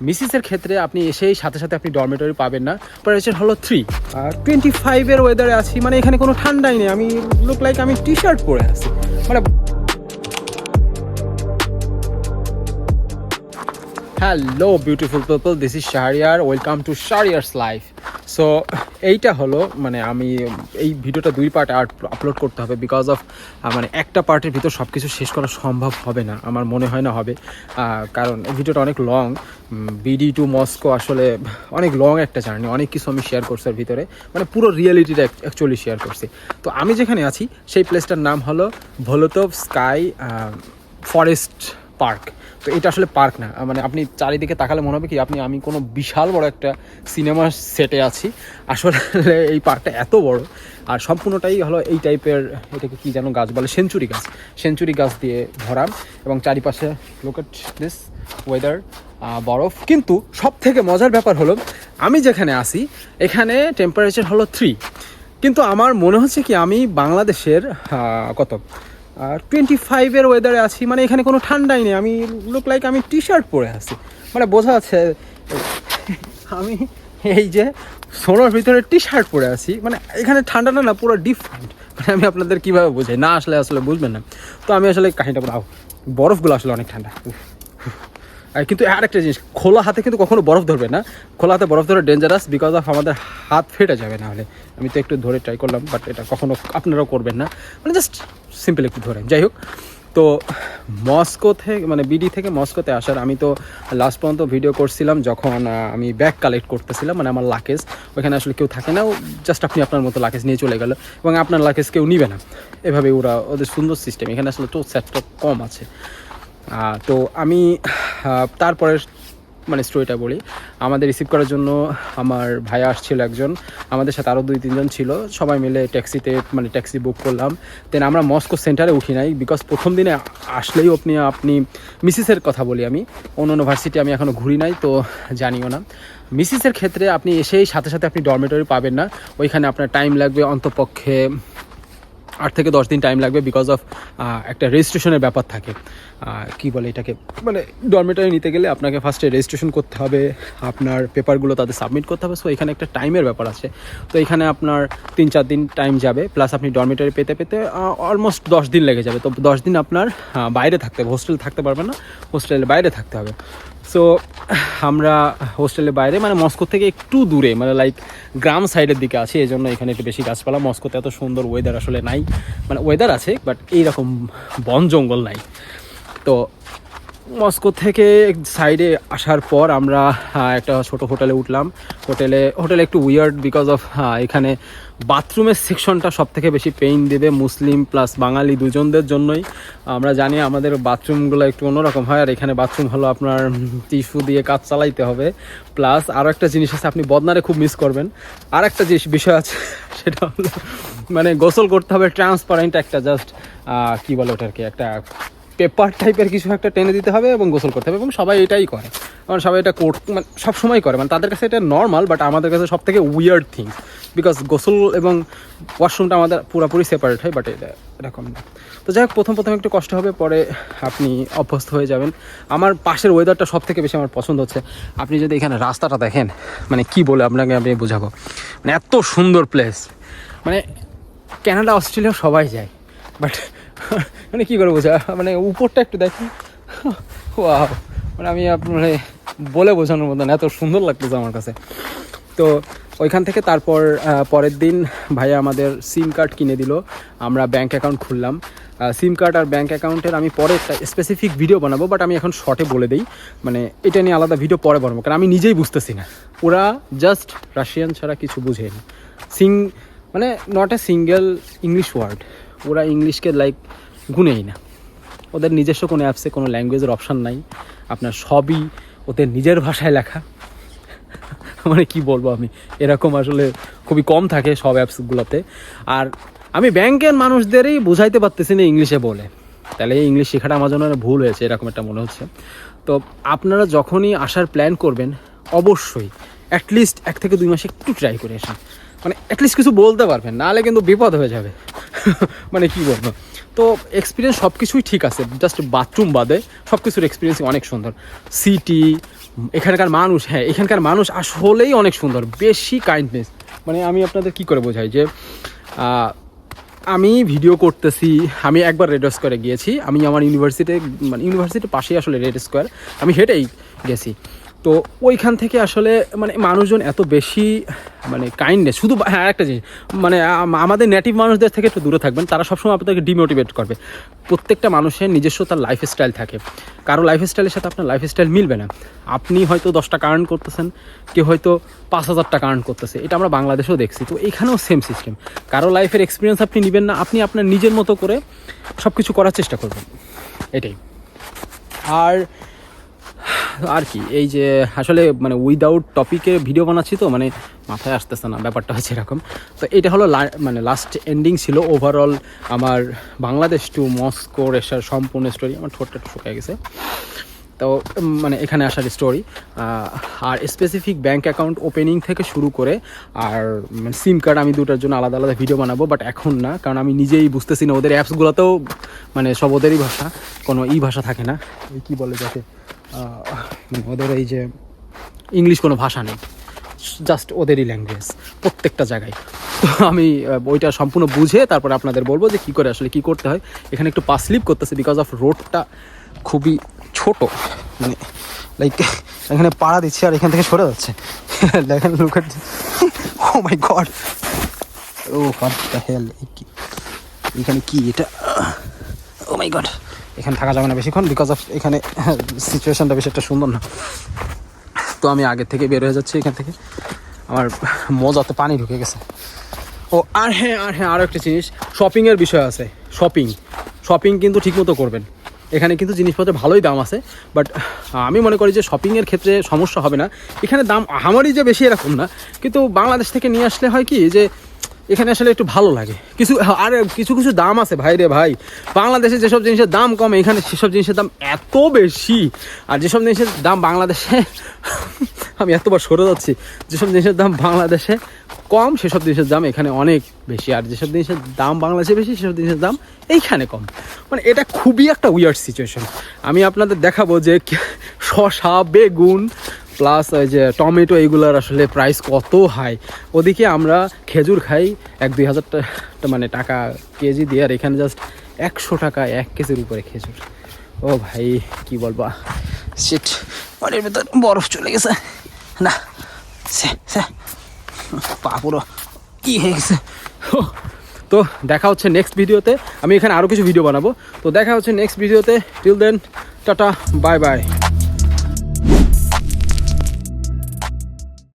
মিসিসের ক্ষেত্রে আপনি এসেই সাথে সাথে আপনি ডরমেটরি পাবেন না। টেম্পারেচার হলো 3 আর 25-এর ওয়েদারে আছি, মানে এখানে কোনো ঠান্ডাই নেই। আমি লুক লাইক আমি টি শার্ট পরে আছি, মানে hello beautiful people, this is Shahriar, welcome to Shahriar's life. So এইটা হলো মানে আমি এই ভিডিওটা 2 পার্টে আপলোড করতে হবে বিকজ অফ মানে একটা পার্টের ভিতর সব কিছু শেষ করা সম্ভব হবে না, আমার মনে হয় না হবে, কারণ এই ভিডিওটা অনেক লং। বিডি টু মস্কো আসলে অনেক লং একটা জার্নি, অনেক কিছু আমি শেয়ার করছি এর ভিতরে, মানে পুরো রিয়েলিটিটা অ্যাকচুয়ালি শেয়ার করছি। তো আমি যেখানে আছি সেই প্লেসটার নাম হলো ভোলোতভ স্কাই ফরেস্ট পার্ক। তো এটা আসলে পার্ক না, মানে আপনি চারিদিকে তাকালে মনে হবে কি আমি কোনো বিশাল বড় একটা সিনেমা সেটে আছি। আসলে এই পার্কটা এত বড় আর সম্পূর্ণটাই হলো এই টাইপের, এটাকে কি যেন গাছ বলে, সেঞ্চুরি গাছ দিয়ে ভরা, এবং চারিপাশে লোক এট দিস ওয়েদার, বরফ। কিন্তু সব থেকে মজার ব্যাপার হলো আমি যেখানে আছি এখানে টেম্পারেচার হলো 3, কিন্তু আমার মনে হচ্ছে কি আমি বাংলাদেশের কত 25-এর ওয়েদারে আছি, মানে এখানে কোনো ঠান্ডাই নেই। আমি লুক লাইক আমি টি শার্ট পরে আছি, মানে বোঝা যাচ্ছে আমি এই যে সোনার ভিতরে টি শার্ট পরে আছি, মানে এখানে ঠান্ডাটা না পুরো ডিফারেন্ট। মানে আমি আপনাদের কীভাবে বোঝাই, না আসলে বুঝবেন না। তো আমি আসলে কাহিনিটা বলবো, বরফগুলো আসলে অনেক ঠান্ডা। কিন্তু আর একটা জিনিস, খোলা হাতে কিন্তু কখনো বরফ ধরবে না, খোলা হাতে বরফ ধরে ডেঞ্জারাস বিকজ অফ আমাদের হাত ফেটে যাবে। না হলে আমি তো একটু ধরে ট্রাই করলাম, বাট এটা কখনো আপনারাও করবেন না, মানে জাস্ট সিম্পল একটু ধরে। যাই হোক, তো মস্কো থেকে মানে বিডি থেকে মস্কোতে আসার আমি তো লাস্ট পর্যন্ত ভিডিও করছিলাম যখন আমি ব্যাগ কালেক্ট করতেছিলাম, মানে আমার লাকেজ ওইখানে আসলে কেউ থাকে না, জাস্ট আপনি আপনার মতো লাকেজ নিয়ে চলে গেল এবং আপনার লাকেজ কেউ নিবে না, এভাবে ওদের সুন্দর সিস্টেম। এখানে আসলে তো সেটটা কম আছে। তো আমি তারপরে মানে স্টোরিটা বলি। আমাদের রিসিভ করার জন্য আমার ভাইয়া আসছিল একজন, আমাদের সাথে আরও 2-3 জন ছিল, সবাই মিলে ট্যাক্সি বুক করলাম। দেন আমরা মস্কো সেন্টারে উঠি নাই বিকজ প্রথম দিনে আসলেই আপনি মিসিসের কথা বলি, আমি অন্য ভার্সিটি আমি এখনও ঘুরি নাই, তো জানিও না। মিসিসের ক্ষেত্রে আপনি এসেই সাথে সাথে আপনি ডরমেটরি পাবেন না, ওইখানে আপনার টাইম লাগবে অন্তপক্ষে 8 থেকে 10 দিন টাইম লাগবে বিকজ অফ একটা রেজিস্ট্রেশনের ব্যাপার থাকে। কি বলে এটাকে, মানে ডরমেটরি নিতে গেলে আপনাকে ফার্স্টে রেজিস্ট্রেশন করতে হবে, আপনার পেপারগুলো তাদের সাবমিট করতে হবে। সো এখানে একটা টাইমের ব্যাপার আছে, তো এখানে আপনার 3-4 দিন টাইম যাবে, প্লাস আপনি ডরমেটরি পেতে অলমোস্ট 10 দিন লেগে যাবে। তো 10 দিন আপনার বাইরে থাকতে হবে, হোস্টেলে থাকতে পারবেন না, হোস্টেলের বাইরে থাকতে হবে। সো আমরা হোস্টেলের বাইরে মানে মস্কো থেকে একটু দূরে, মানে লাইক গ্রাম সাইডের দিকে আছে, এই জন্য এখানে একটু বেশি গাছপালা। মস্কোতে এত সুন্দর ওয়েদার আসলে নাই, মানে ওয়েদার আছে বাট এইরকম বন জঙ্গল নাই। তো মস্কো থেকে সাইডে আসার পর আমরা একটা ছোট হোটেলে উঠলাম। হোটেলে একটু উইয়ার্ড বিকজ অফ এখানে বাথরুমের সেকশনটা সব থেকে বেশি পেইন দেবে মুসলিম প্লাস বাঙালি দুজনদের জন্যই। আমরা জানি আমাদের বাথরুমগুলো একটু অন্যরকম হয়, আর এখানে বাথরুম হলো আপনার টিস্যু দিয়ে কাজ চালাইতে হবে। প্লাস আরও একটা জিনিস আছে, আপনি বদনারে খুব মিস করবেন। আর একটা বিষয় আছে, সেটা হলো মানে গোসল করতে হবে ট্রান্সপারেন্ট একটা জাস্ট কী বলে ওটাকে, একটা পেপার টাইপের কিছু একটা টেনে দিতে হবে এবং গোসল করতে হবে, এবং সবাই এটাই করে, কারণ সবাই এটা মানে সবসময় করে, মানে তাদের কাছে এটা নর্মাল, বাট আমাদের কাছে সব থেকে উইয়ার্ড থিংস বিকজ গোসল এবং ওয়াশরুমটা আমাদের পুরোপুরি সেপারেট হয়, বাট এটা এরকম না। তো যাই হোক, প্রথম একটু কষ্ট হবে, পরে আপনি অভ্যস্ত হয়ে যাবেন। আমার পাশের ওয়েদারটা সব থেকে বেশি আমার পছন্দ হচ্ছে। আপনি যদি এখানে রাস্তাটা দেখেন, মানে কি বলে আপনাকে আমি বোঝাবো, মানে এত সুন্দর প্লেস, মানে কানাডা অস্ট্রেলিয়া সবাই যায়, বাট মানে কী করে বোঝা, মানে উপরটা একটু দেখি, ওয়াও, মানে আমি আপনার বলে বোঝানোর মতন এত সুন্দর লাগতেছে আমার কাছে। তো ওইখান থেকে তারপর পরের দিন ভাইয়া আমাদের সিম কার্ড কিনে দিল, আমরা ব্যাঙ্ক অ্যাকাউন্ট খুললাম। সিম কার্ড আর ব্যাঙ্ক অ্যাকাউন্টের আমি পরে একটা স্পেসিফিক ভিডিও বানাবো, বাট আমি এখন শর্টে বলে দিই, মানে এটা নিয়ে আলাদা ভিডিও পরে বানাবো, কারণ আমি নিজেই বুঝতেছি না, ওরা জাস্ট রাশিয়ান ছাড়া কিছু বুঝে না, মানে not a single English word, ওরা ইংলিশকে লাইক গুনেই না, ওদের নিজস্ব কোনো অ্যাপসে কোনো ল্যাঙ্গুয়েজের অপশান নাই, আপনার সবই ওদের নিজের ভাষায় লেখা। মানে কি বলবো, আমি এরকম আসলে খুবই কম থাকে সব অ্যাপসগুলোতে। আর আমি ব্যাংকের মানুষদেরই বুঝাইতে পারতেছি না ইংলিশে বলে, তাহলে এই ইংলিশ শেখাটা আমার জন্য ভুল হয়েছে এরকম একটা মনে হচ্ছে। তো আপনারা যখনই আসার প্ল্যান করবেন অবশ্যই অ্যাটলিস্ট 1 থেকে 2 মাস একটু ট্রাই করে আসেন, মানে অ্যাটলিস্ট কিছু বলতে পারবেন, নাহলে কিন্তু বিপদ হয়ে যাবে। মানে কি বলবো, তো এক্সপিরিয়েন্স সব কিছুই ঠিক আছে, জাস্ট বাথরুম বাদে সব কিছুর এক্সপিরিয়েন্সই অনেক সুন্দর। সিটি এখানকার মানুষ, হ্যাঁ এখানকার মানুষ আসলেই অনেক সুন্দর, বেশি কাইন্ডনেস। মানে আমি আপনাদের কি করে বোঝাই যে আমি ভিডিও করতেছি, আমি একবার রেড স্কোয়ারে গিয়েছি, আমি আমার ইউনিভার্সিটির পাশেই আসলে রেড স্কোয়ার, আমি হেঁটেই গেছি। তো ওইখান থেকে আসলে মানে মানুষজন এত বেশি মানে কাইন্ডনেস। শুধু হ্যাঁ একটা জিনিস, মানে আমাদের নেটিভ মানুষদের থেকে একটু দূরে থাকবেন, তারা সবসময় আপনাদেরকে ডিমোটিভেট করবে। প্রত্যেকটা মানুষের নিজস্ব তার লাইফস্টাইল থাকে, কারো লাইফস্টাইলের সাথে আপনার লাইফস্টাইল মিলবে না। আপনি হয়তো 10 টাকা আর্ন করতেছেন, কেউ হয়তো 5,000 টাকা আর্ন করতেছে, এটা আমরা বাংলাদেশেও দেখছি। তো এখানেও সেম সিস্টেম, কারো লাইফের এক্সপিরিয়েন্স আপনি নেবেন না, আপনি আপনার নিজের মতো করে সব কিছু করার চেষ্টা করবেন, এটাই। আর কি এই যে আসলে মানে উইদাউট টপিকে ভিডিও বানাচ্ছি তো মানে মাথায় আসতেছে না, ব্যাপারটা হচ্ছে এরকম। তো এটা হলো মানে লাস্ট এন্ডিং ছিল ওভারঅল আমার বাংলাদেশ টু মস্কোর আসার সম্পূর্ণ স্টোরি। আমার ঠোঁটটা একটু শুকিয়ে গেছে, তো মানে এখানে আসার স্টোরি। আর স্পেসিফিক ব্যাঙ্ক অ্যাকাউন্ট ওপেনিং থেকে শুরু করে আর সিম কার্ড, আমি দুটার জন্য আলাদা আলাদা ভিডিও বানাবো, বাট এখন না, কারণ আমি নিজেই বুঝতেছি না। ওদের অ্যাপসগুলোতেও মানে সব ওদেরই ভাষা, কোনো ভাষা থাকে না, এই কী বলে যাকে ওদের এই যে ইংলিশ কোনো ভাষা নেই, জাস্ট ওদেরই ল্যাঙ্গুয়েজ প্রত্যেকটা জায়গায়। তো আমি ওইটা সম্পূর্ণ বুঝে তারপরে আপনাদের বলবো যে কী করে আসলে কী করতে হয়। এখানে একটু পা স্লিপ করতেছে বিকজ অফ রোডটা খুবই ছোট, মানে লাইক এখানে পাড়া দিচ্ছে আর এখান থেকে সরে যাচ্ছে। দেখেন look at, oh my god, oh what the hell, এখানে কি এটা, ও মাই গড। এখানে থাকা যাবে না বেশিক্ষণ বিকজ অফ এখানে সিচুয়েশনটা বেশি একটা সুন্দর না। তো আমি আগের থেকে বের হয়ে যাচ্ছি এখান থেকে, আমার মজাতে পানি ঢুকে গেছে। ও আর হ্যাঁ আরও একটা জিনিস, শপিংয়ের বিষয় আছে। শপিং কিন্তু ঠিকমতো করবেন। এখানে কিন্তু জিনিসপত্রের ভালোই দাম আছে, বাট আমি মনে করি যে শপিংয়ের ক্ষেত্রে সমস্যা হবে না। এখানে দাম আমারই যে বেশি এরকম না, কিন্তু বাংলাদেশ থেকে নিয়ে আসলে হয় কি যে এখানে আসলে একটু ভালো লাগে। কিছু দাম আছে ভাই রে ভাই, বাংলাদেশে যেসব জিনিসের দাম কম এখানে সেসব জিনিসের দাম এত বেশি। আর যেসব জিনিসের দাম বাংলাদেশে আমি এতবার সরে যাচ্ছি, যেসব জিনিসের দাম বাংলাদেশে কম সেসব জিনিসের দাম এখানে অনেক বেশি, আর যেসব জিনিসের দাম বাংলাদেশে বেশি সেসব জিনিসের দাম এইখানে কম। মানে এটা খুবই একটা উইয়ার্ড সিচুয়েশন। আমি আপনাদের দেখাবো যে শসা, বেগুন প্লাস ওই যে টমেটো, এইগুলোর আসলে প্রাইস কত হাই। ওদিকে আমরা খেজুর খাই 1-2 হাজার মানে টাকা কেজি দিয়ে, আর এখানে জাস্ট 100 টাকা 1 কেজির উপরে খেজুর। ও ভাই কি বলবো, শিট, বাড়ির ভেতর বরফ চলে গেছে না, পা পুরো কি হয়ে গেছে। তো দেখা হচ্ছে নেক্সট ভিডিওতে, আমি এখানে আরও কিছু ভিডিও বানাবো। তো দেখা হচ্ছে নেক্সট ভিডিওতে, till then tata, bye by.